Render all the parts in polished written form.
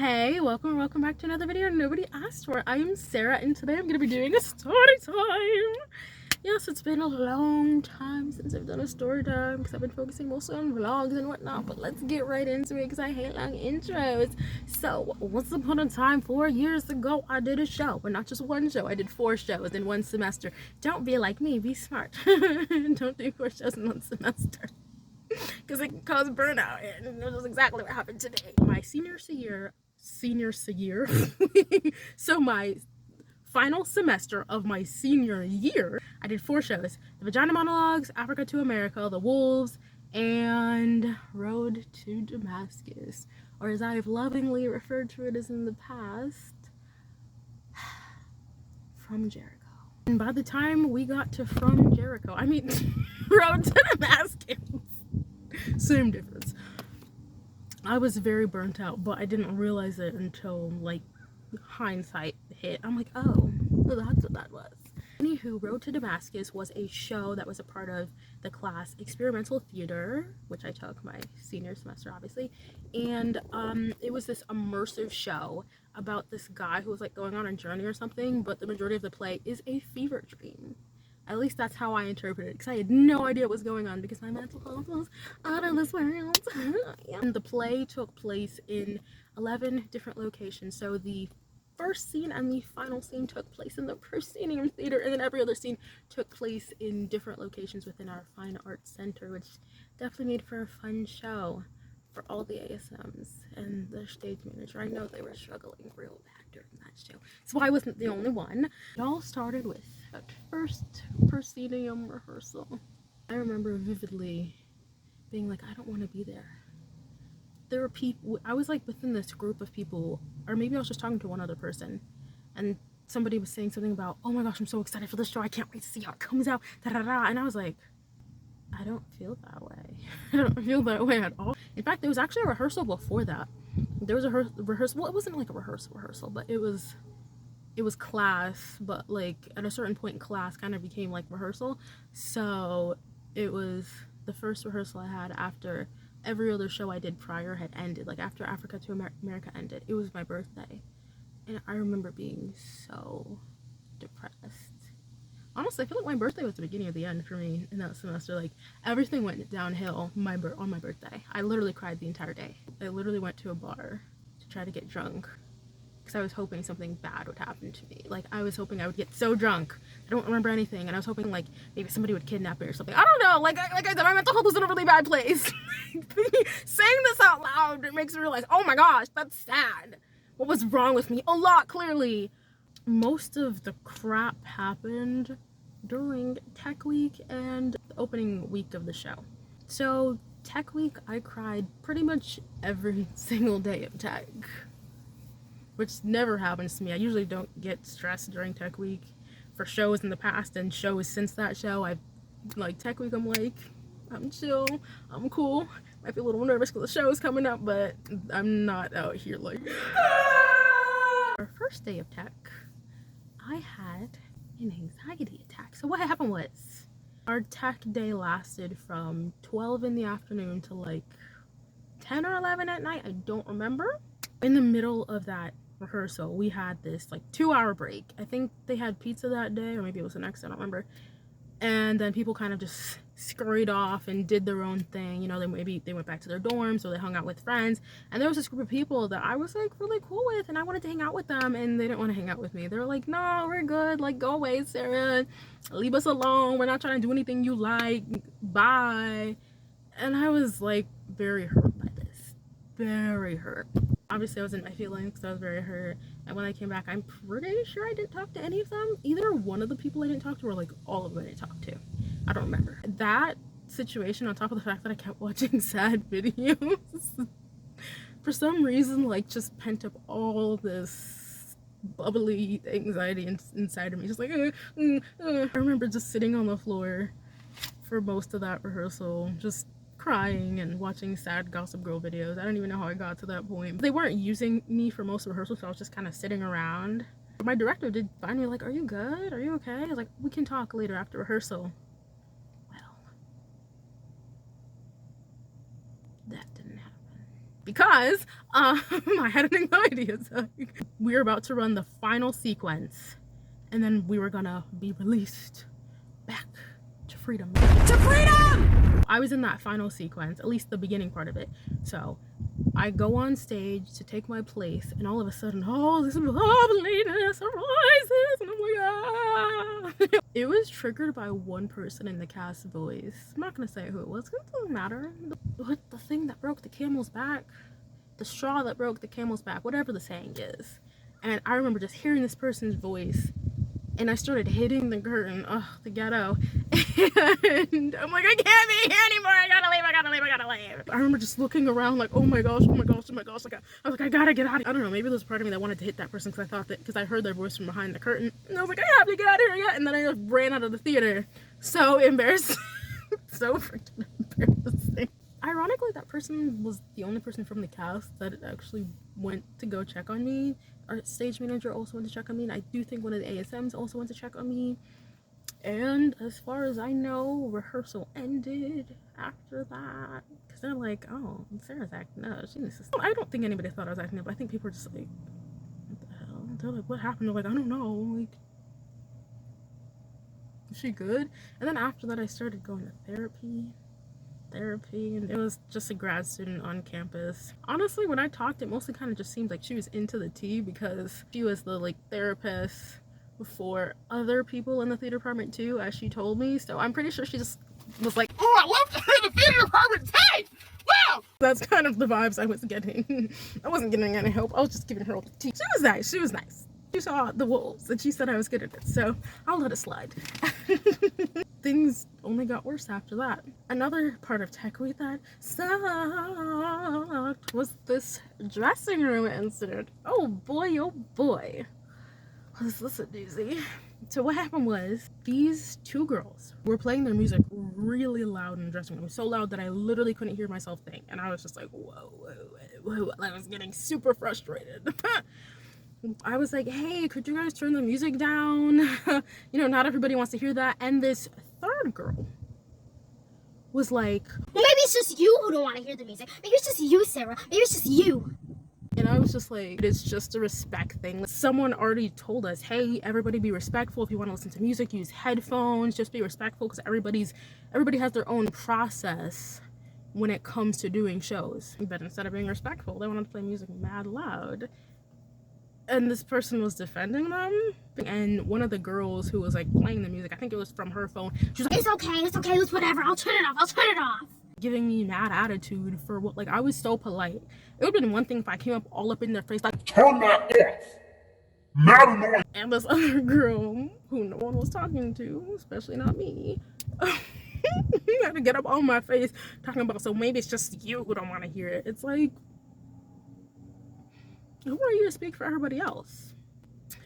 Hey, welcome back to another video nobody asked for. I am Sarah, and today I'm going to be doing a story time. Yes, it's been a long time since I've done a story time because I've been focusing mostly on vlogs and whatnot, but let's get right into it because I hate long intros. So, once upon a time, 4 years ago, I did a show, but not just one show. I did 4 shows in one semester. Don't be like me, be smart. Don't do 4 shows in one semester because it can cause burnout, and that's exactly what happened today. My senior year, so my final semester of my senior year, I did 4 shows: The Vagina Monologues, Africa to America, The Wolves, and Road to Damascus, or as I've lovingly referred to it as in the past, From Jericho. And by the time we got to From Jericho, I mean Road to Damascus, same difference, I was very burnt out, but I didn't realize it until like hindsight hit. I'm like, oh, that's what that was. Anywho, Road to Damascus was a show that was a part of the class Experimental Theater, which I took my senior semester, obviously. And it was this immersive show about this guy who was like going on a journey or something, but the majority of the play is a fever dream. At least that's how I interpreted it, because I had no idea what was going on because my mental health was out of this world. Yeah. And the play took place in 11 different locations. So the first scene and the final scene took place in the proscenium theater, and then every other scene took place in different locations within our fine arts center, which definitely made for a fun show for all the ASMs and the stage manager. I know they were struggling real bad during that show, so I wasn't the only one. It all started with that first proscenium rehearsal. I remember vividly being like, I don't want to be there. There were people, I was like within this group of people, or maybe I was just talking to one other person, and somebody was saying something about, oh my gosh, I'm so excited for this show, I can't wait to see how it comes out, da da da, and I was like, I don't feel that way. I don't feel that way at all. In fact, there was actually a rehearsal before that. There was a rehearsal. Well, it wasn't like a rehearsal, but it was class. But like at a certain point, class kind of became like rehearsal. So it was the first rehearsal I had after every other show I did prior had ended. Like after Africa to America ended, it was my birthday, and I remember being so depressed. Honestly, I feel like my birthday was the beginning of the end for me in that semester. Like, everything went downhill on my birthday. I literally cried the entire day. I literally went to a bar to try to get drunk because I was hoping something bad would happen to me. Like, I was hoping I would get so drunk I don't remember anything, and I was hoping like maybe somebody would kidnap me or something. I don't know. Like I said, my mental health was in a really bad place. Saying this out loud, it makes me realize, oh my gosh, that's sad. What was wrong with me? A lot, clearly. Most of the crap happened during Tech Week and the opening week of the show. So Tech Week, I cried pretty much every single day of Tech, which never happens to me. I usually don't get stressed during Tech Week for shows in the past and shows since that show. I like Tech Week, I'm like, I'm chill, I'm cool. Might be a little nervous because the show is coming up, but I'm not out here like. Our first day of Tech, I had an anxiety attack. So what happened was, our Tech day lasted from 12 in the afternoon to like 10 or 11 at night. I don't remember. In the middle of that rehearsal, we had this like 2-hour break. I think they had pizza that day, or maybe it was the next day, I don't remember. And then people kind of just scurried off and did their own thing. You know, maybe they went back to their dorms or they hung out with friends. And there was this group of people that I was like really cool with, and I wanted to hang out with them, and they didn't want to hang out with me. They were like, no, we're good. Like, go away, Sarah. Leave us alone. We're not trying to do anything you like. Bye. And I was like very hurt by this. Very hurt. Obviously, I was in my feelings because I was very hurt. And when I came back, I'm pretty sure I didn't talk to any of them. Either one of the people I didn't talk to, or like all of them I didn't talk to. I don't remember. That situation, on top of the fact that I kept watching sad videos, for some reason, like, just pent up all this bubbly anxiety inside of me. Just like, I remember just sitting on the floor for most of that rehearsal, just crying and watching sad Gossip Girl videos. I don't even know how I got to that point. They weren't using me for most of rehearsal, so I was just kind of sitting around. My director did find me like, are you good? Are you okay? I was like, we can talk later after rehearsal. Well, that didn't happen. because I had an anxiety attack. We were about to run the final sequence, and then we were gonna be released back to freedom. To freedom! I was in that final sequence, at least the beginning part of it. So I go on stage to take my place, and all of a sudden, oh, this loveliness arises, and I'm like, ah. It was triggered by one person in the cast voice. I'm not gonna say who it was, because it doesn't matter. The thing that broke the camel's back, the straw that broke the camel's back, whatever the saying is. And I remember just hearing this person's voice, and I started hitting the curtain, the ghetto, and I'm like, I can't be here anymore, I gotta leave. I remember just looking around like, oh my gosh, like, I was like, I gotta get out of here. I don't know, maybe there's part of me that wanted to hit that person because I thought that, because I heard their voice from behind the curtain, and I was like, I have to get out of here, and then I just ran out of the theater. So embarrassing. So freaking embarrassing. Ironically, that person was the only person from the cast that actually went to go check on me. Our stage manager also went to check on me, and I do think one of the ASMs also went to check on me. And as far as I know, rehearsal ended after that. Because they're like, oh, Sarah's acting up. She needs to... I don't think anybody thought I was acting up. I think people were just like, what the hell? They're like, what happened? They're like, I don't know. Like, is she good? And then after that, I started going to therapy, and it was just a grad student on campus. Honestly, when I talked, it mostly kind of just seemed like she was into the tea, because she was the like therapist for other people in the theater department too, as she told me. So I'm pretty sure she just was like, oh, I love to hear the theater department tea. Wow, that's kind of the vibes I was getting. I wasn't getting any help, I was just giving her all the tea. She was nice. She saw the wolves and she said I was good at it, so I'll let it slide. Things only got worse after that. Another part of Tech Week that sucked was this dressing room incident. Oh boy, was this a doozy. So what happened was, these two girls were playing their music really loud in the dressing room, so loud that I literally couldn't hear myself think, and I was just like, whoa. I was getting super frustrated. I was like, hey, could you guys turn the music down? You know, not everybody wants to hear that. And this third girl was like, well, maybe it's just you who don't want to hear the music. Maybe it's just you, Sarah. Maybe it's just you. And I was just like, it's just a respect thing. Someone already told us, hey, everybody be respectful. If you want to listen to music, use headphones. Just be respectful, because everybody has their own process when it comes to doing shows. But instead of being respectful, they wanted to play music mad loud. And this person was defending them, and one of the girls who was like playing the music, I think it was from her phone, she was like, it's okay, it's whatever, I'll turn it off. Giving me mad attitude for what, like, I was so polite. It would have been one thing if I came up all up in their face like, turn that off, mad annoying. And this other girl who no one was talking to, especially not me, you had to get up on my face talking about, so maybe it's just you who don't want to hear it. It's like, who are you to speak for everybody else?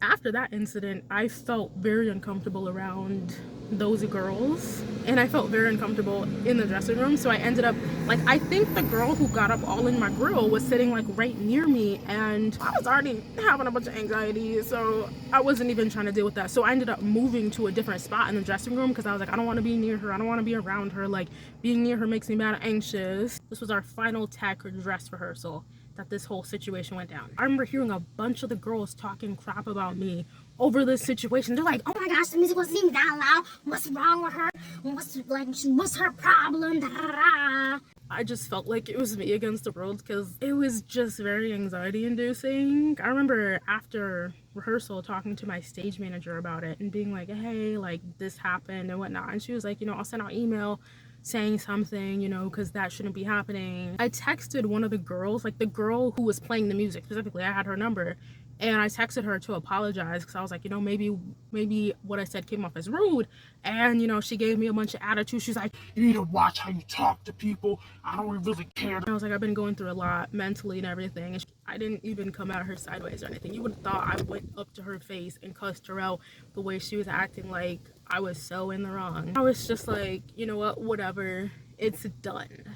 After that incident, I felt very uncomfortable around those girls, and I felt very uncomfortable in the dressing room. So I ended up, like, I think the girl who got up all in my grill was sitting like right near me, and I was already having a bunch of anxiety, so I wasn't even trying to deal with that. So I ended up moving to a different spot in the dressing room, because I was like, I don't want to be near her, I don't want to be around her. Like, being near her makes me mad anxious. This was our final tech dress rehearsal that this whole situation went down. I remember hearing a bunch of the girls talking crap about me over this situation. They're like, oh my gosh, the music wasn't even that loud. What's wrong with her? What's her problem? Da, da, da. I just felt like it was me against the world, because it was just very anxiety inducing. I remember after rehearsal talking to my stage manager about it and being like, hey, like, this happened and whatnot. And she was like, you know, I'll send out email saying something, you know, because that shouldn't be happening. I texted one of the girls, like the girl who was playing the music specifically, I had her number, and I texted her to apologize, because I was like, you know, maybe what I said came off as rude. And, you know, she gave me a bunch of attitude. She's like, you need to watch how you talk to people, I don't really care. And I was like, I've been going through a lot mentally and everything, and I didn't even come at her sideways or anything. You would have thought I went up to her face and cussed her out the way she was acting, like I was so in the wrong. I was just like, you know what, whatever, it's done.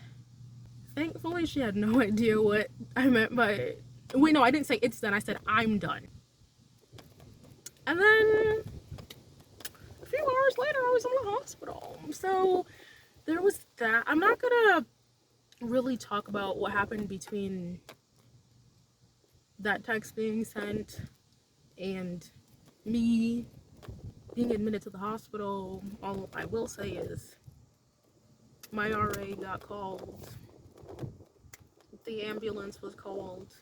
Thankfully, she had no idea what I meant by, wait, no, I didn't say it's done, I said I'm done. And then a few hours later, I was in the hospital. So there was that. I'm not gonna really talk about what happened between that text being sent and me being admitted to the hospital. All I will say is my RA got called, the ambulance was called,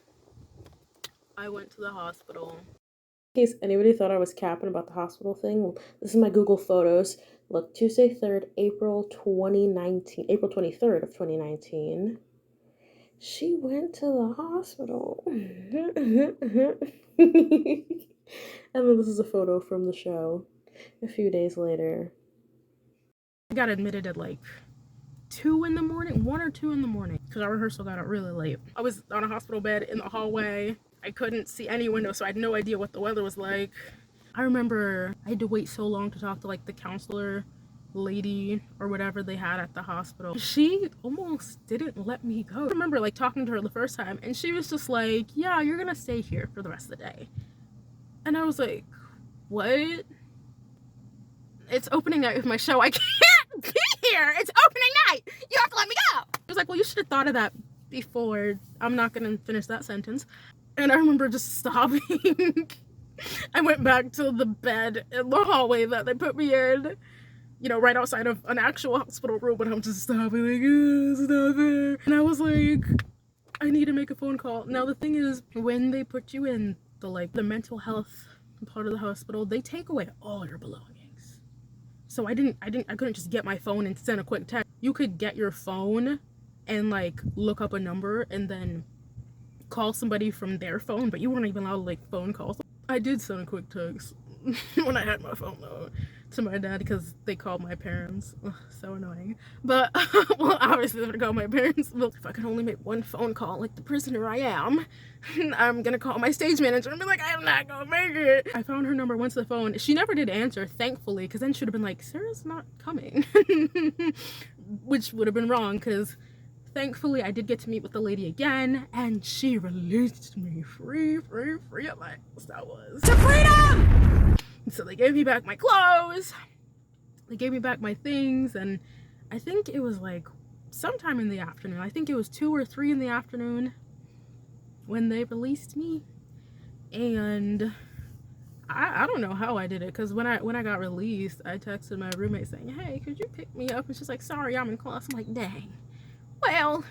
I went to the hospital. In case anybody thought I was capping about the hospital thing, this is my Google Photos. Look, Tuesday 3rd, April 2019, April 23rd of 2019. She went to the hospital. And then this is a photo from the show a few days later. I got admitted at like 2 in the morning, 1 or 2 in the morning, because our rehearsal got out really late. I was on a hospital bed in the hallway. I couldn't see any window, so I had no idea what the weather was like. I remember I had to wait so long to talk to like the counselor lady or whatever they had at the hospital. She almost didn't let me go. I remember like talking to her the first time, and she was just like, yeah, you're gonna stay here for the rest of the day. And I was like, what? It's opening night of my show. I can't be here. It's opening night. You have to let me go. He was like, well, you should have thought of that before. I'm not gonna finish that sentence. And I remember just sobbing. I went back to the bed in the hallway that they put me in, you know, right outside of an actual hospital room, and I'm just sobbing like, it's not there. And I was like, I need to make a phone call. Now the thing is, when they put you in the mental health part of the hospital, they take away all your belongings. So I couldn't just get my phone and send a quick text. You could get your phone and like look up a number and then call somebody from their phone, but you weren't even allowed to like phone calls. I did send a quick text when I had my phone though to my dad because they called my parents. Ugh, so annoying. But well, obviously they're gonna call my parents. Well, if I could only make one phone call like the prisoner I am, I'm gonna call my stage manager and be like, I'm not gonna make it. I found her number, went to the phone. She never did answer, thankfully, because then she would have been like, Sarah's not coming. Which would have been wrong, because thankfully I did get to meet with the lady again, and she released me free at last. That was to freedom! So they gave me back my clothes, they gave me back my things, and I think it was like sometime in the afternoon, I think it was 2 or 3 in the afternoon when they released me. And I don't know how I did it, because when I got released, I texted my roommate saying, hey, could you pick me up? And she's like, sorry, I'm in class. I'm like, dang. Well,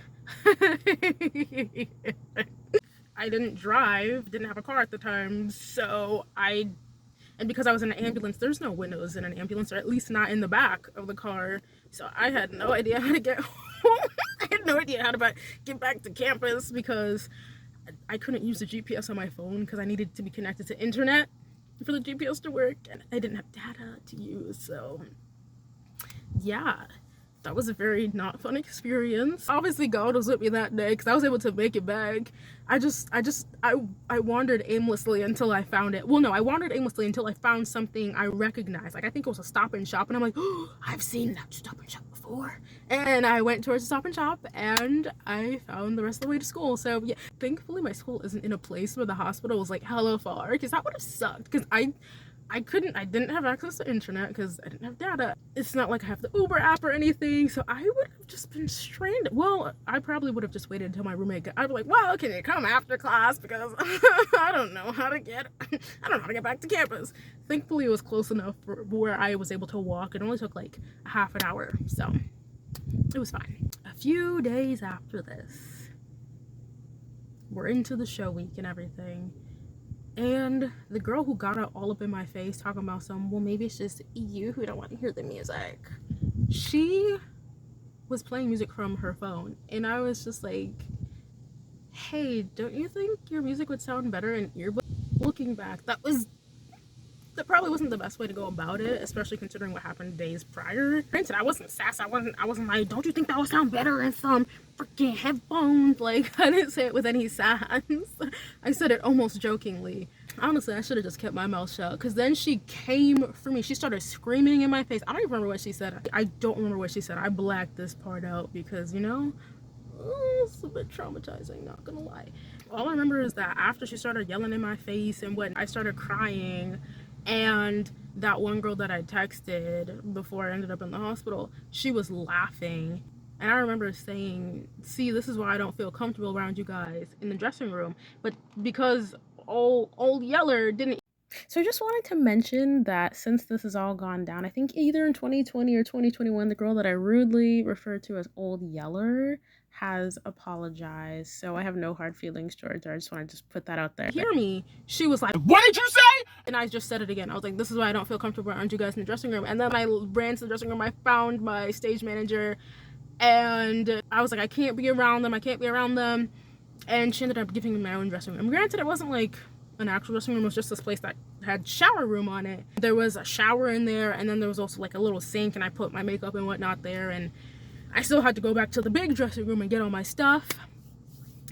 I didn't drive, didn't have a car at the time, so and because I was in an ambulance, there's no windows in an ambulance, or at least not in the back of the car, so I had no idea how to get home. I had no idea how to get back to campus, because I couldn't use the GPS on my phone because I needed to be connected to internet for the GPS to work, and I didn't have data to use, so yeah. That was a very not fun experience. Obviously God was with me that day because I was able to make it back. I wandered aimlessly until I found it. Well, no, I wandered aimlessly until I found something I recognized. Like, I think it was a Stop and Shop, and I'm like, oh, I've seen that Stop and Shop before. And I went towards the Stop and Shop, and I found the rest of the way to school. So yeah, thankfully my school isn't in a place where the hospital was like hella far, because that would have sucked, because I didn't have access to internet because I didn't have data. It's not like I have the Uber app or anything, so I would have just been stranded. Well, I probably would have just waited until my roommate I'd be like, well, can you come after class, because I don't know how to get back to campus. Thankfully it was close enough for where I was able to walk. It only took like a half an hour, so it was fine. A few days after this, we're into the show week and everything. And the girl who got it all up in my face talking about well, maybe it's just you who don't want to hear the music. She was playing music from her phone, and I was just like, hey, don't you think your music would sound better in earbuds? Looking back, that probably wasn't the best way to go about it, especially considering what happened days prior. Granted, I wasn't sass. I wasn't like, don't you think that would sound better in some freaking headphones? Like, I didn't say it with any sass. I said it almost jokingly. Honestly, I should have just kept my mouth shut, because then she came for me. She started screaming in my face. I don't even remember what she said. I don't remember what she said. I blacked this part out because, you know, it's a bit traumatizing, not gonna lie. All I remember is that after she started yelling in my face and I started crying. And that one girl that I texted before I ended up in the hospital, she was laughing And I remember saying, see, this is why I don't feel comfortable around you guys in the dressing room. But because old Yeller didn't. So I just wanted to mention that since this has all gone down, I think either in 2020 or 2021, the girl that I rudely referred to as Old Yeller has apologized. So I have no hard feelings towards her. I just want to just put that out there. Hear me. She was like, what did you say? And I just said it again. I was like, this is why I don't feel comfortable around you guys in the dressing room. And then I ran to the dressing room. I found my stage manager. And I was like, I can't be around them. I can't be around them. And she ended up giving me my own dressing room. Granted, it wasn't like an actual dressing room. It was just this place that had shower room on it. There was a shower in there, and then there was also like a little sink, and I put my makeup and whatnot there. And I still had to go back to the big dressing room and get all my stuff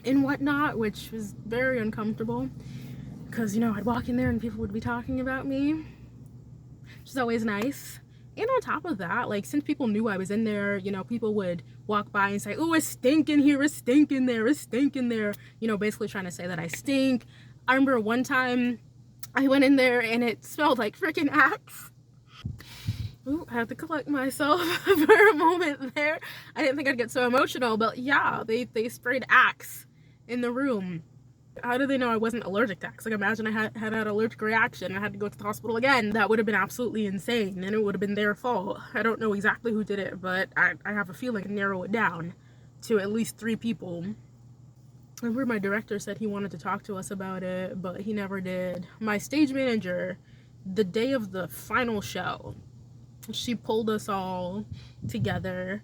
and whatnot, which was very uncomfortable. Because, you know, I'd walk in there and people would be talking about me, which is always nice. And on top of that, like, since people knew I was in there, you know, people would walk by and say, oh, it's stinking here, it's stinking there, it's stinking there. You know, basically trying to say that I stink. I remember one time I went in there and it smelled like freaking Axe. Ooh, I had to collect myself for a moment there. I didn't think I'd get so emotional, but yeah, they sprayed Axe in the room. How do they know I wasn't allergic to Axe? Like, imagine I had an allergic reaction and I had to go to the hospital again. That would have been absolutely insane, and it would have been their fault. I don't know exactly who did it, but I have a feeling I can narrow it down to at least 3 people. I remember my director said he wanted to talk to us about it, but he never did. My stage manager, the day of the final show, she pulled us all together.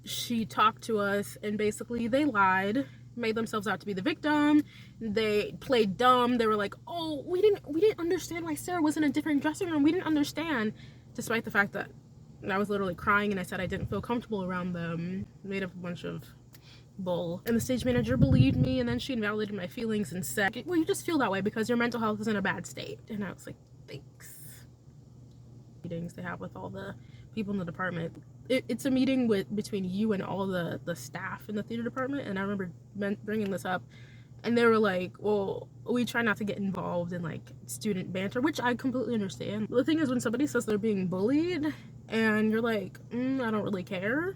She talked to us, and basically they lied, made themselves out to be the victim. They played dumb. They were like, oh, we didn't understand why Sarah was in a different dressing room. We didn't understand, despite the fact that I was literally crying and I said I didn't feel comfortable around them. Made up a bunch of bull. And the stage manager believed me, and then she invalidated my feelings and said, well, you just feel that way because your mental health is in a bad state. And I was like, thanks. Meetings they have with all the people in the department. It's a meeting between you and all the staff in the theater department. And I remember bringing this up, and they were like, well, we try not to get involved in like student banter, which I completely understand. The thing is, when somebody says they're being bullied and you're like, I don't really care.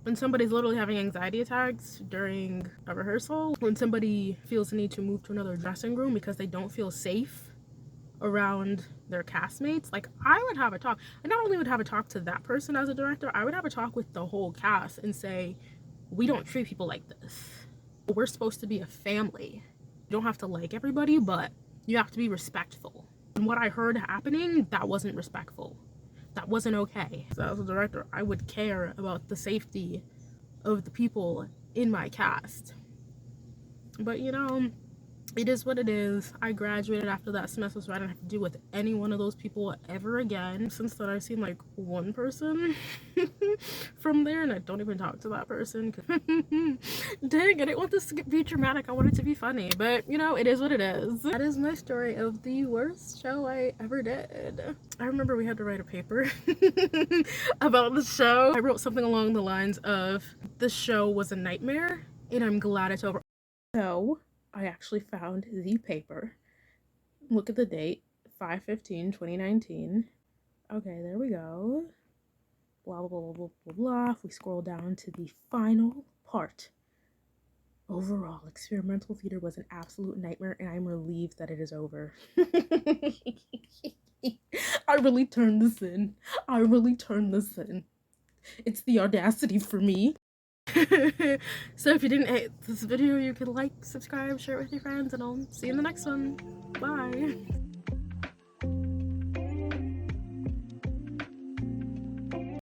When somebody's literally having anxiety attacks during a rehearsal, when somebody feels the need to move to another dressing room because they don't feel safe around their castmates, like, I would have a talk. I not only would have a talk to that person as a director, I would have a talk with the whole cast and say, we don't treat people like this. We're supposed to be a family. You don't have to like everybody, but you have to be respectful. And what I heard happening, that wasn't respectful. That wasn't okay. So as a director, I would care about the safety of the people in my cast. But, you know, it is what it is. I graduated after that semester, so I didn't have to deal with any one of those people ever again. Since then, I've seen like one person from there, and I don't even talk to that person. Dang, I didn't want this to be dramatic. I wanted it to be funny, but you know, it is what it is. That is my story of the worst show I ever did. I remember we had to write a paper about the show. I wrote something along the lines of, "This show was a nightmare, and I'm glad it's over." So I actually found the paper. Look at the date, 5/15/2019. Okay, there we go. Blah, blah, blah, blah, blah, blah. If we scroll down to the final part. Overall, experimental theater was an absolute nightmare, and I'm relieved that it is over. I really turned this in. It's the audacity for me. So if you didn't hate this video, you could like, subscribe, share it with your friends, and I'll see you in the next one. Bye.